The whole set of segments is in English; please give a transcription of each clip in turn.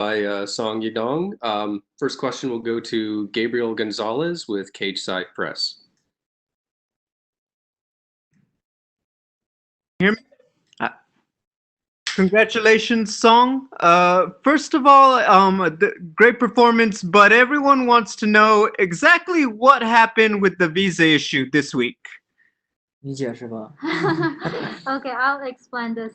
by Song Yadong. First question will go to Gabriel Gonzalez with Cage Side Press. Hear me? Congratulations, Song. First of all, great performance, but everyone wants to know exactly what happened with the visa issue this week. 你解释吧。 Okay, I'll explain this.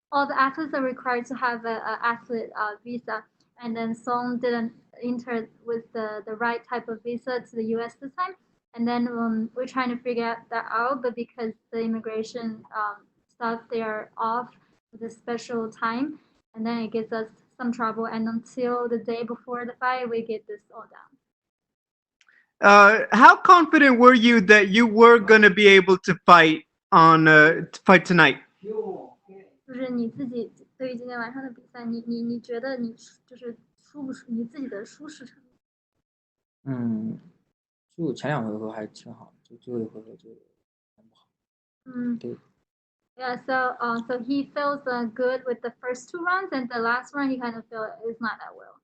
All the athletes are required to have an athlete visa, and then Song didn't enter with the right type of visa to the US this time. And then we're trying to figure that out, but because the immigration stuff, they are off with a special time, and then it gives us some trouble. And until the day before the fight, we get this all down. How confident were you that you were going to be able to fight tonight? 就是你自己对于今天晚上的比赛，你觉得你就是舒不舒你自己的舒适程度？ 就前两回合还挺好，就最后一回合就很不好。对。 Yeah, so he feels good with the first two rounds, and the last round he kind of feels is not that well.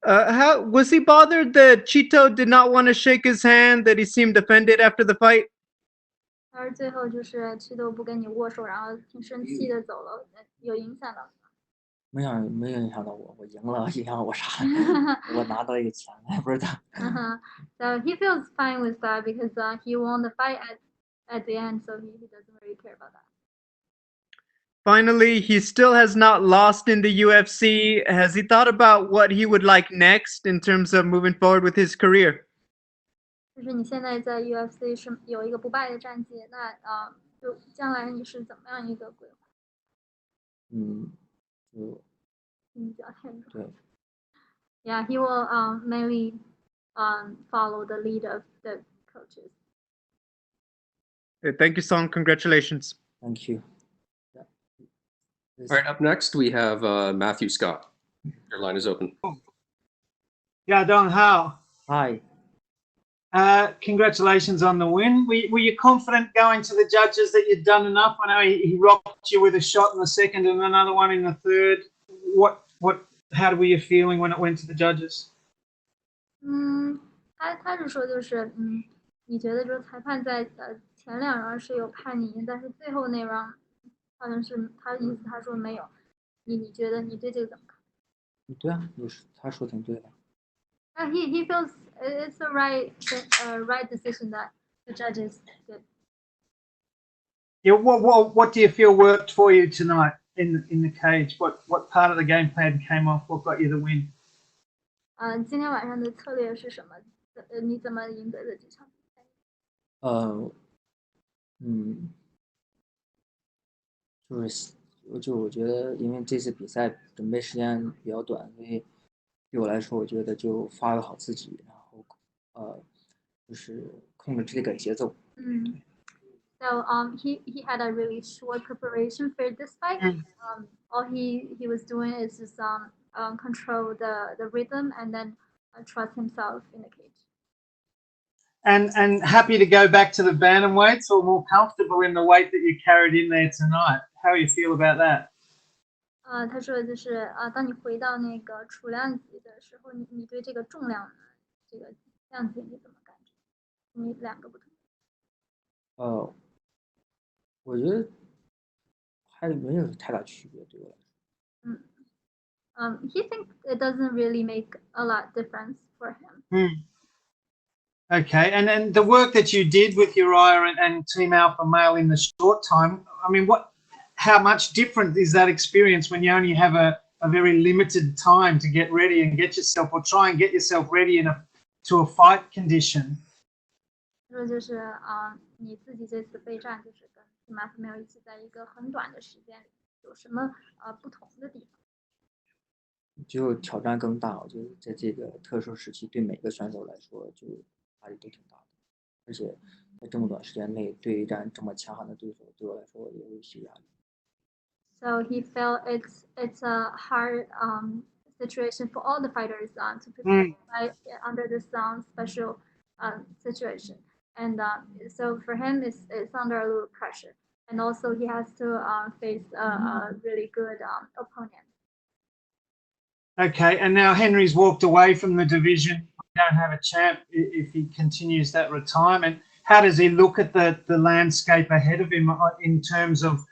How was he bothered that Chito did not want to shake his hand? That he seemed offended after the fight? 而最后就是祛痘不跟你握手，然后挺生气的走了，有影响到你吗？没影响到我，我赢了，影响我啥？我拿到一个钱，不是他。So he feels fine with that because he won the fight at the end, so he doesn't really care about that. Finally, he still has not lost in the UFC. Has he thought about what he would like next in terms of moving forward with his career? 就是你现在在 UFC 是有一个不败的战绩，那就将来你是怎么样一个规划？比较偏重。对。Yeah, he will mainly follow the lead of the coaches. Thank you, Song. Congratulations. Thank you. All right, up next we have Matthew Scott. Your line is open. Yadong, how? Hi. Congratulations on the win. Were you confident going to the judges that you'd done enough? I know he rocked you with a shot in the second and another one in the third. How were you feeling when it went to the judges? 他是说就是你觉得就是裁判在前两轮是有判你赢，但是最后那轮好像是他的意思，他说没有。你觉得你对这个怎么看？对啊，他说挺对的。He feels it's the right decision that the judges did. Yeah, what do you feel worked for you tonight in the cage? What part of the game plan came off? What got you the win? 今天晚上的策略是什么？你怎么赢得的这场比赛？我觉得，因为这次比赛准备时间比较短，所以对我来说，我觉得就发挥好自己，然后就是控制这个节奏。So he had a really short preparation for this fight. All he was doing is just control the rhythm and then trust himself in the cage. And happy to go back to the bantamweights or more comfortable in the weight that you carried in there tonight. How do you feel about that? 他说就是当你回到那个储量级的时候，你对这个重量这个量级你怎么感觉？你两个不同。我觉得还没有太大区别，对我来说。He thinks it doesn't really make a lot difference for him. Okay, and then the work that you did with Uriah and Team Alpha Male in the short time, I mean, how much different is that experience when you only have a very limited time to get ready and get yourself, or try and get yourself ready to a fight condition? 说就是你自己这次备战就是跟 Team Alpha Male 一起在一个很短的时间里，有什么不同的地方？就挑战更大，我觉得在这个特殊时期，对每个选手来说就压力都挺大的，而且在这么短时间内对战这么强悍的对手，对我来说也有一些压力。So he felt it's a hard situation for all the fighters to prepare to fight under this special situation, and so for him it's under a little pressure. and also he has to face a really good opponent. Okay, and now Henry's walked away from the division. We don't have a champ if he continues that retirement. How does he look at the landscape ahead of him in terms of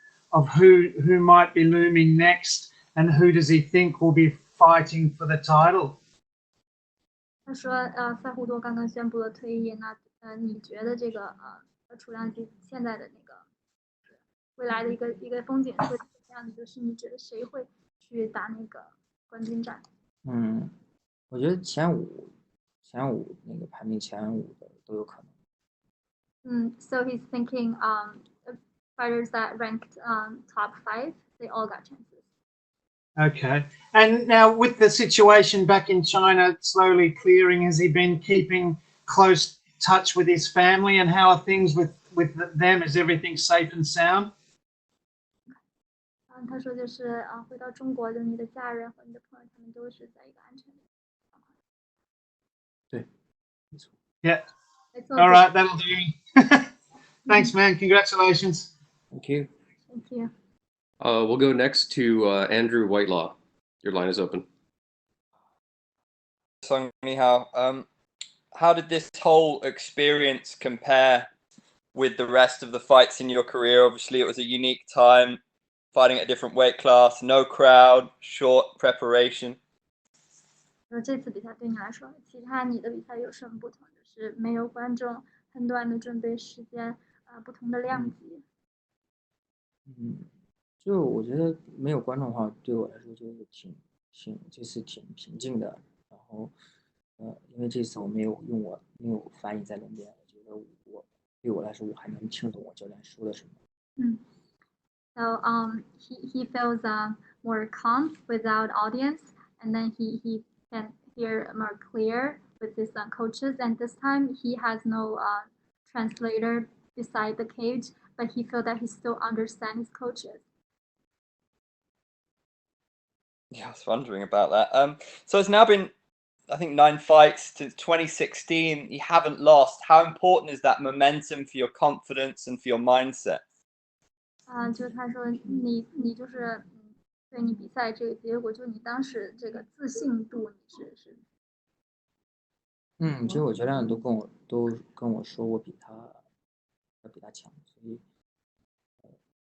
who might be looming next, and who does he think will be fighting for the title? 他说，塞胡多刚刚宣布了退役，那你觉得这个楚亮吉现在的那个未来的一个风景会是什么样子？就是你觉得谁会去打那个冠军战？我觉得前五那个排名前5的都有可能。So he's thinking fighters that ranked top 5, they all got chances. Okay, and now with the situation back in China slowly clearing, has he been keeping close touch with his family, and how are things with them? Is everything safe and sound? 他说就是回到中国，就是你的家人和你的朋友，他们都是在一个安全的状况。对，没错。Yeah. All All right, that'll do. Thanks, man. Congratulations. Thank you. Thank you. We'll go next to Andrew Whitelaw. Your line is open. Song Nihao, how did this whole experience compare with the rest of the fights in your career? Obviously, it was a unique time, fighting at a different weight class, no crowd, short preparation. 这次比赛对你来说，其他你的比赛有什么不同？就是没有观众，很短的准备时间，不同的量级。就我觉得没有观众的话，对我来说就是这次挺平静的。然后，因为这次我没有翻译在那边，我觉得对我来说我还能听懂我教练说的什么。So he feels more calm without audience, and then he can hear more clear with his coaches. And this time he has no translator beside the cage, but he feels that he still understands his coaches. Yeah, I was wondering about that. So it's now been, I think, 9 fights to 2016. You haven't lost. How important is that momentum for your confidence and for your mindset? 就是他说你就是对你比赛这个结果，就你当时这个自信度你是。其实我教练都跟我说我比他强，所以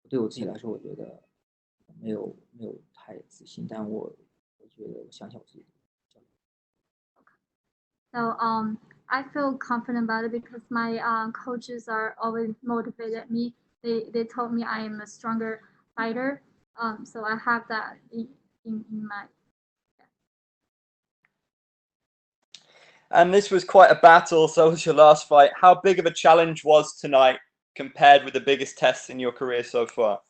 对我自己来说，我觉得没有太自信，但我觉得我相信我自己。So I feel confident about it because my coaches are always motivated me. They told me I am a stronger fighter. So I have that in my. And this was quite a battle, so was your last fight. How big of a challenge was tonight compared with the biggest tests in your career so far?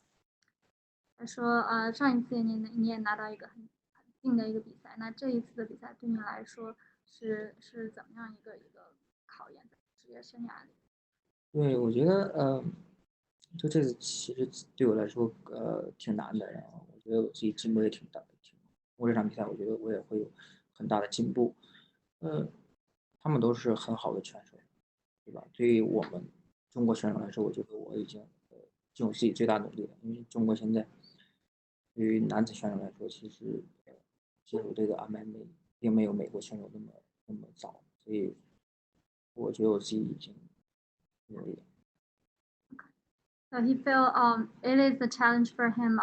他说上一次你也拿到一个很近的一个比赛，那这一次的比赛对你来说是怎么样一个考验在职业生涯里？对，我觉得就这次其实对我来说挺难的，然后我觉得我自己进步也挺大的。通过这场比赛，我觉得我也会有很大的进步。他们都是很好的选手，对吧？对于我们中国选手来说，我觉得我已经尽我自己最大努力了。因为中国现在对于男子选手来说，其实进入这个安排并没有美国选手那么早，所以我觉得我自己已经努力了。So he feel it is a challenge for him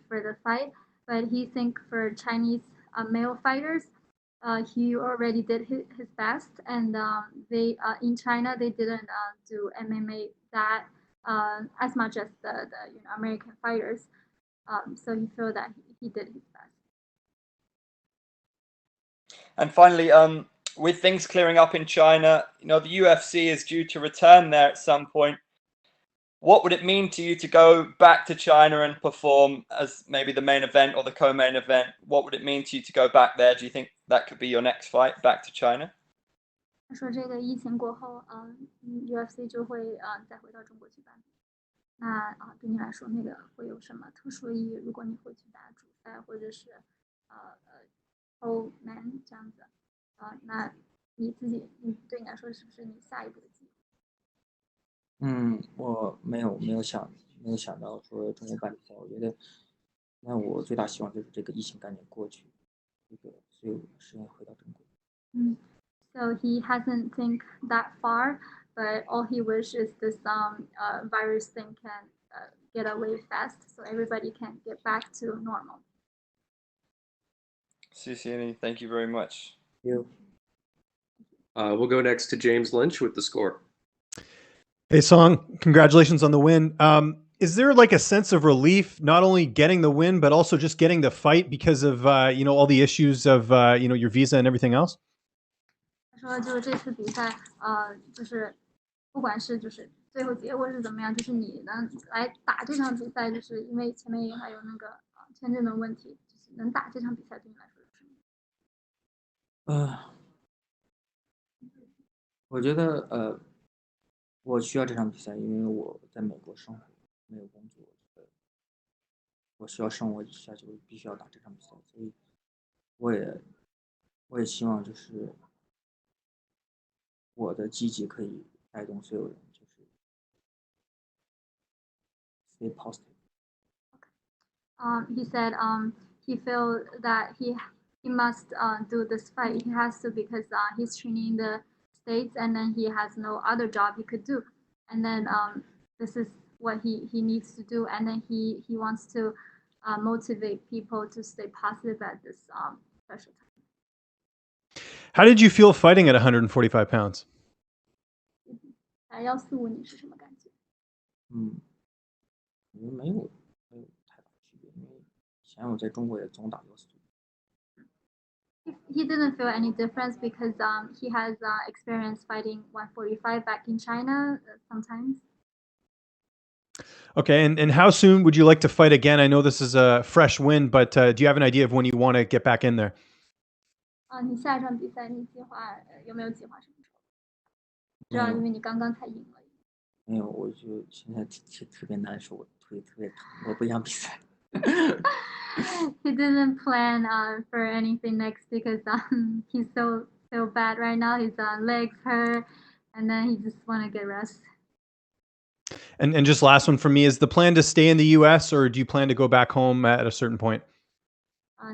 for the fight, but he think for Chinese male fighters, he already did his best, and they in China they didn't do MMA that as much as the American fighters. So he feel that he did his best. And finally, with things clearing up in China, the UFC is due to return there at some point. What would it mean to you to go back to China and perform as maybe the main event or the co-main event? What would it mean to you to go back there? Do you think that could be your next fight back to China? 他说这个疫情过后，UFC 就会再回到中国去办。那对你来说那个会有什么特殊意义？如果你会去打主赛或者是co-main 这样子，那你对你来说是不是你下一步的计划？我没有没有想到说中国办比赛。我觉得，那我最大希望就是这个疫情赶紧过去，这个所有事情回到正轨。So he hasn't think that far, but all he wishes is this virus thing can get away fast, so everybody can get back to normal. Thank you very much. You. We'll go next to James Lynch with the score. Hey, Song, congratulations on the win. Is there like a sense of relief, not only getting the win, but also just getting the fight because of, all the issues of, your visa and everything else? 他说，就是这次比赛，就是不管是就是最后结果是怎么样，就是你能来打这场比赛，就是因为前面也还有那个签证的问题，就是能打这场比赛对你来说有什么？我觉得我需要这场比赛，因为我在美国生活，没有工作，我需要生活下去，我必须要打这场比赛，所以我也希望就是我的积极可以带动所有人，就是 stay positive. He said he felt that he must do this fight. He has to because he's training in the States and then he has no other job he could do. And then this is what he needs to do. And then he wants to motivate people to stay positive at this special time. How did you feel fighting at 145 pounds? 145你是什么感觉？我觉得没有太大区别，因为以前我在中国也总打145。He didn't feel any difference because he has experience fighting 145 back in China sometimes. Okay, and how soon would you like to fight again? I know this is a fresh win, but do you have an idea of when you want to get back in there? 你下一场比赛你有没有计划什么时候？知道，因为你刚刚才赢了。没有，我就现在特别难受，我腿特别疼，我不想比赛。He didn't plan for anything next because he's so bad right now. His legs hurt, and then he just want to get rest. And just last one for me, is the plan to stay in the US or do you plan to go back home at a certain point?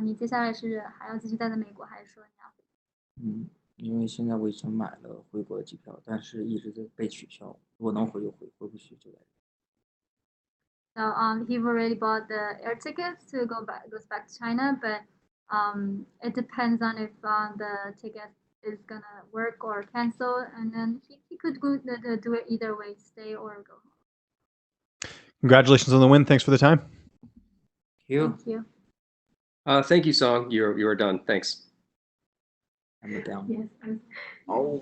你接下来是还要继续待在美国，还是说你要？因为现在我已经买了回国的机票，但是一直在被取消。如果能回就回，回不去就来。So he already bought the air tickets to goes back to China, but it depends on if the ticket is gonna work or cancel, and then he could do it either way, stay or go home. Congratulations on the win. Thanks for the time. Thank you. Thank you, Song. You are done. Thanks. I'm down. Yes. Oh.